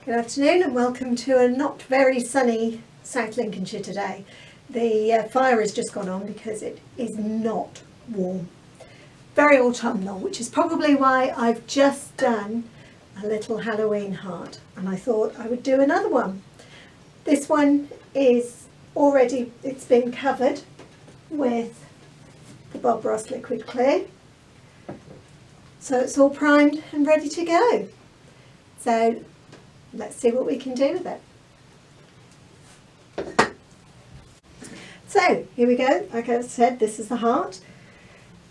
Good afternoon and welcome to a not very sunny South Lincolnshire today. The fire has just gone on because it is not warm. Very autumnal, which is probably why I've just done a little Halloween heart and I thought I would do another one. This one is already, it's been covered with the Bob Ross Liquid Clear. So it's all primed and ready to go. So let's see what we can do with it. So here we go. Like I said, this is the heart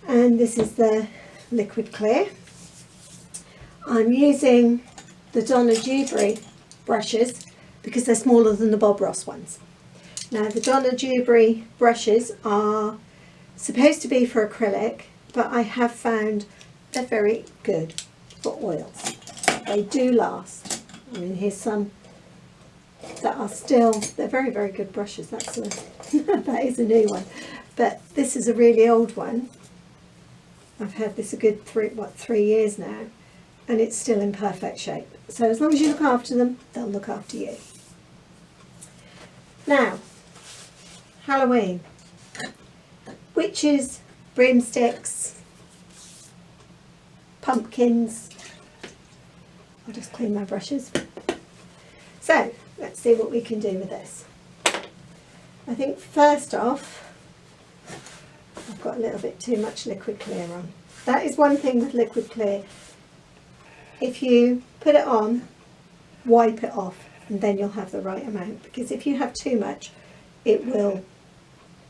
and this is the Liquid Clear. I'm using the Donna Dewberry brushes because they're smaller than the Bob Ross ones. Now the Donna Dewberry brushes are supposed to be for acrylic, but I have found they're very good for oils. They do last. I mean, here's some that are still, they're very, very good brushes. That's that is a new one. But this is a really old one. I've had this a good 3 years now, and it's still in perfect shape. So as long as you look after them, they'll look after you. Now, Halloween. Witches, broomsticks, pumpkins. I'll just clean my brushes. So let's see what we can do with this. I think first off, I've got a little bit too much Liquid Clear on. That is one thing with Liquid Clear. If you put it on, wipe it off and then you'll have the right amount, because if you have too much, it will,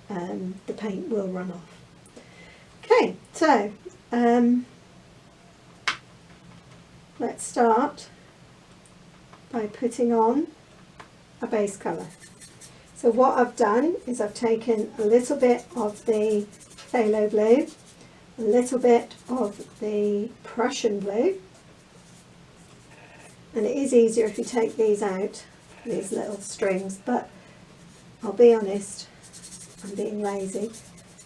the paint will run off. Okay, so let's start by putting on a base colour. So what I've done is I've taken a little bit of the phthalo blue, a little bit of the Prussian blue, and it is easier if you take these out, these little strings, but I'll be honest, I'm being lazy,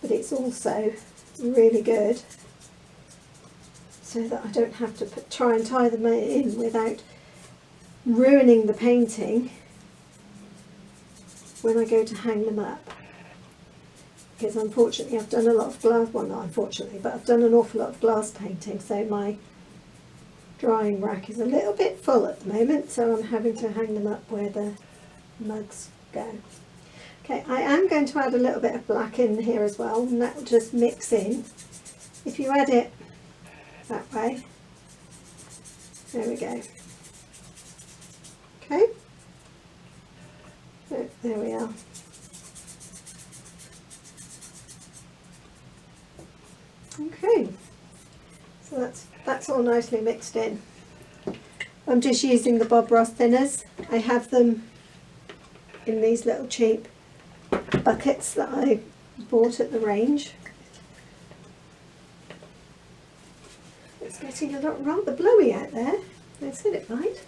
but it's also really good so that I don't have to try and tie them in without ruining the painting when I go to hang them up. Because unfortunately I've done a lot of glass, well not unfortunately, but I've done an awful lot of glass painting, so my drying rack is a little bit full at the moment, so I'm having to hang them up where the mugs go. Okay, I am going to add a little bit of black in here as well, and that will just mix in. If you add it that way, there we go. Okay, so there we are. Okay, so that's all nicely mixed in. I'm just using the Bob Ross thinners. I have them in these little cheap buckets that I bought at the range. It's getting a lot rather blowy out there. They said it might,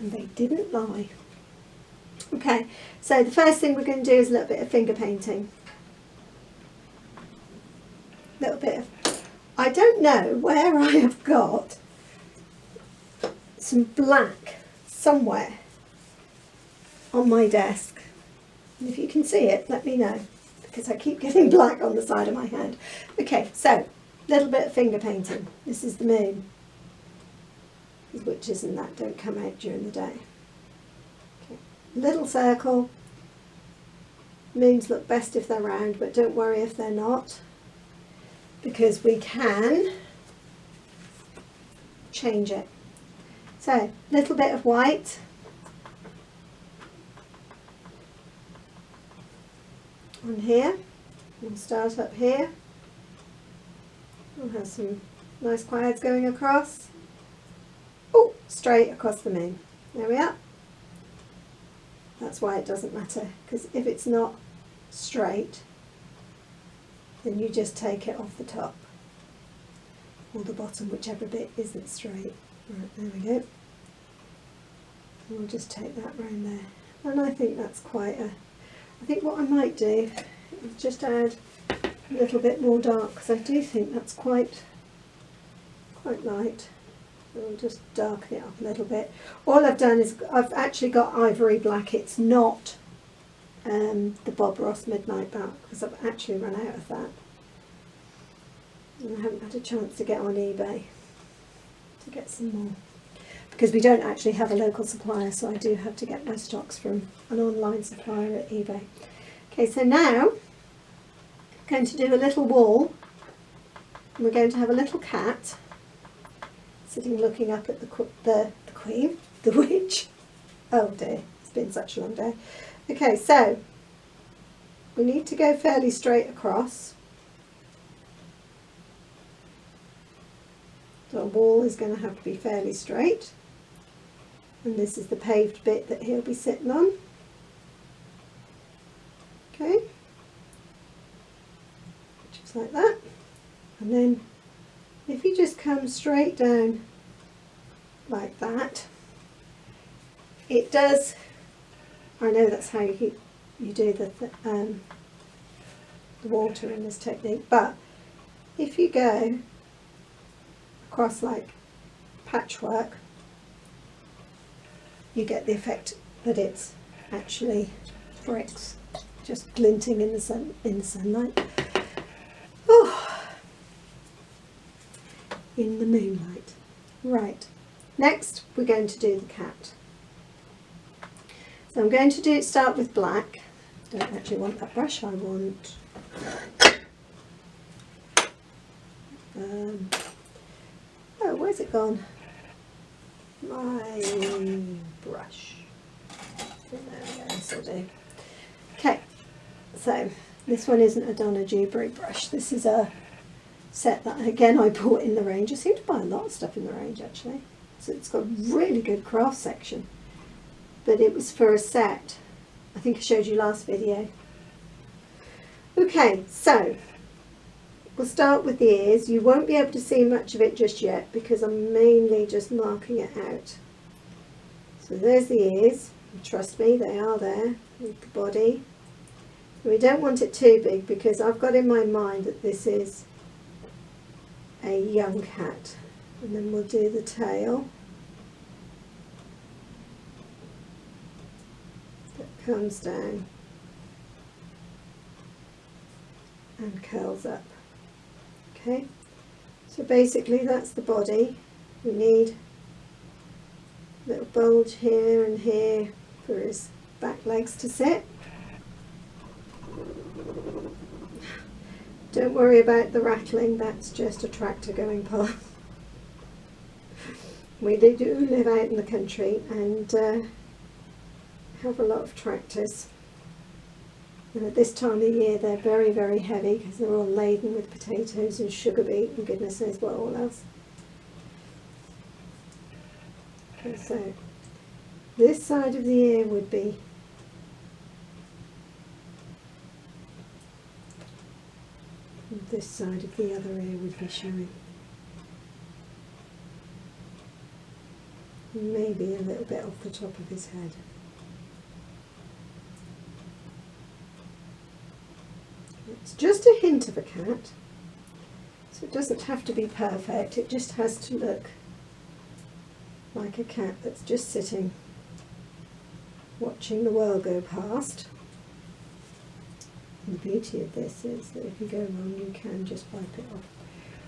and they didn't lie. Okay, so the first thing we're going to do is a little bit of finger painting. A little bit of, I don't know where I have got some black somewhere on my desk. And if you can see it, let me know, because I keep getting black on the side of my hand. Okay, so a little bit of finger painting. This is the moon. These witches and that don't come out during the day. Okay. Little circle. Moons look best if they're round, but don't worry if they're not, because we can change it. So a little bit of white. On here. We'll start up here. We'll have some nice clouds going across. Oh, straight across the moon. There we are. That's why it doesn't matter, because if it's not straight, then you just take it off the top or the bottom, whichever bit isn't straight. Right, there we go. And we'll just take that round there. And I think that's quite a, I think what I might do is just add a little bit more dark, because I do think that's quite light. So I'll just darken it up a little bit. All I've done is I've actually got ivory black. It's not the Bob Ross Midnight Black because I've actually run out of that. And I haven't had a chance to get on eBay to get some more. Because we don't actually have a local supplier, so I do have to get my stocks from an online supplier at eBay. Okay, so now I'm going to do a little wall. And we're going to have a little cat sitting looking up at the queen, the witch. Oh dear, it's been such a long day. Okay, so we need to go fairly straight across. So our wall is going to have to be fairly straight. And this is the paved bit that he'll be sitting on. Okay, just like that. And then if you just come straight down like that, it does, I know that's how you do the water in this technique, but if you go across like patchwork, you get the effect that it's actually bricks just glinting in the sunlight. Oh, in the moonlight. Right, next we're going to do the cat. So I'm going to start with black. Don't actually want that brush, I want oh, where's it gone? My brush. There we go, this will do. Okay, so this one isn't a Donna Dewberry brush. This is a set that again I bought in the range. I seem to buy a lot of stuff in the range actually. So it's got a really good craft section. But it was for a set. I think I showed you last video. Okay, so we'll start with the ears. You won't be able to see much of it just yet because I'm mainly just marking it out. So there's the ears. Trust me, they are there with the body. We don't want it too big because I've got in my mind that this is a young cat. And then we'll do the tail. That comes down and curls up. Okay, so basically that's the body. We need a little bulge here and here for his back legs to sit. Don't worry about the rattling, that's just a tractor going past. We do live out in the country and have a lot of tractors. And at this time of year they're very, very heavy because they're all laden with potatoes and sugar beet and goodness knows what all else. Okay, so this side of the ear would be this side of the other ear would be showing. Maybe a little bit off the top of his head. It's just a hint of a cat, so it doesn't have to be perfect, it just has to look like a cat that's just sitting watching the world go past. And the beauty of this is that if you go wrong you can just wipe it off.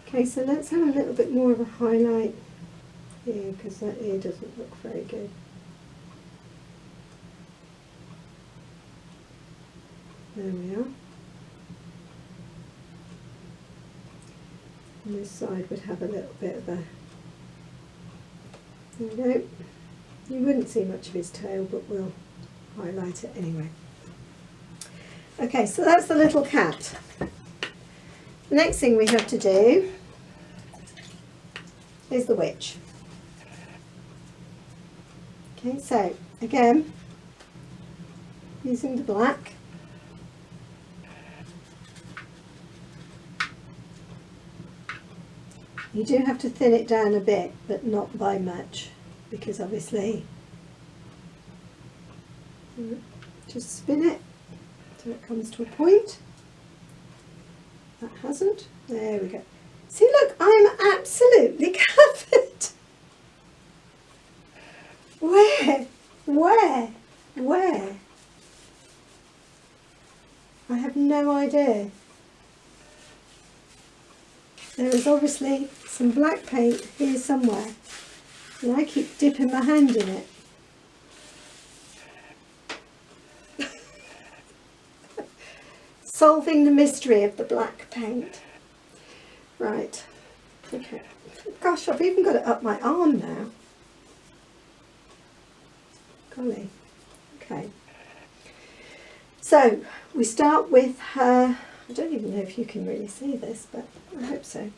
Okay, so let's have a little bit more of a highlight here because that ear doesn't look very good. There we are. And this side would have a little bit of a, there we go. You wouldn't see much of his tail, but we'll highlight it anyway. Okay, so that's the little cat. The next thing we have to do is the witch. Okay, so again, using the black, you do have to thin it down a bit, but not by much, because obviously, just spin it so it comes to a point. That hasn't. There we go. See, look, I'm absolutely covered. Where? Where? I have no idea. There is obviously some black paint here somewhere, and I keep dipping my hand in it. Solving the mystery of the black paint. Right, okay. Gosh, I've even got it up my arm now. Golly. Okay. So, we start with her, I don't even know if you can really see this, but I hope so.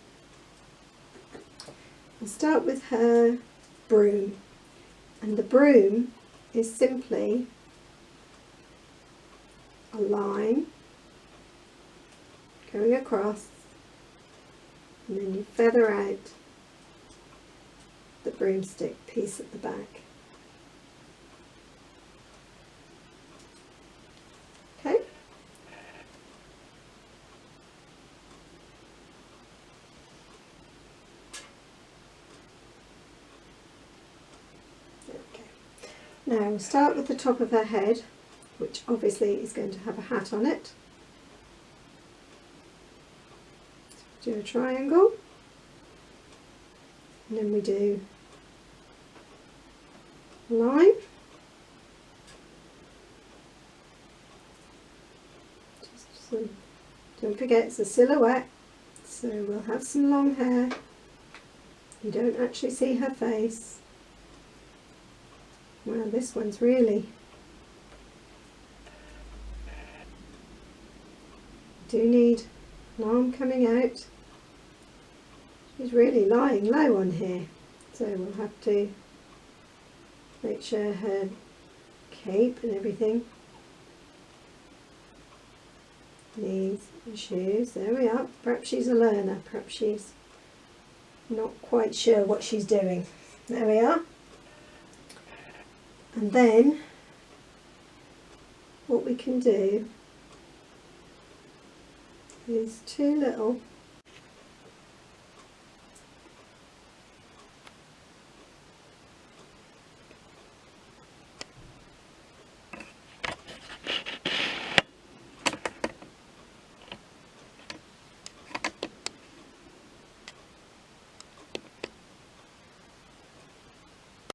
We'll start with her broom. And the broom is simply a line going across, and then you feather out the broomstick piece at the back. Okay? Okay. Now we'll start with the top of her head, which obviously is going to have a hat on it. Do a triangle, and then we do a line, don't forget it's a silhouette, so we'll have some long hair, you don't actually see her face. Well, this one's really, do need an arm coming out. She's really lying low on here, so we'll have to make sure her cape and everything, knees and shoes, there we are. Perhaps she's a learner, perhaps she's not quite sure what she's doing. There we are. And then what we can do is two little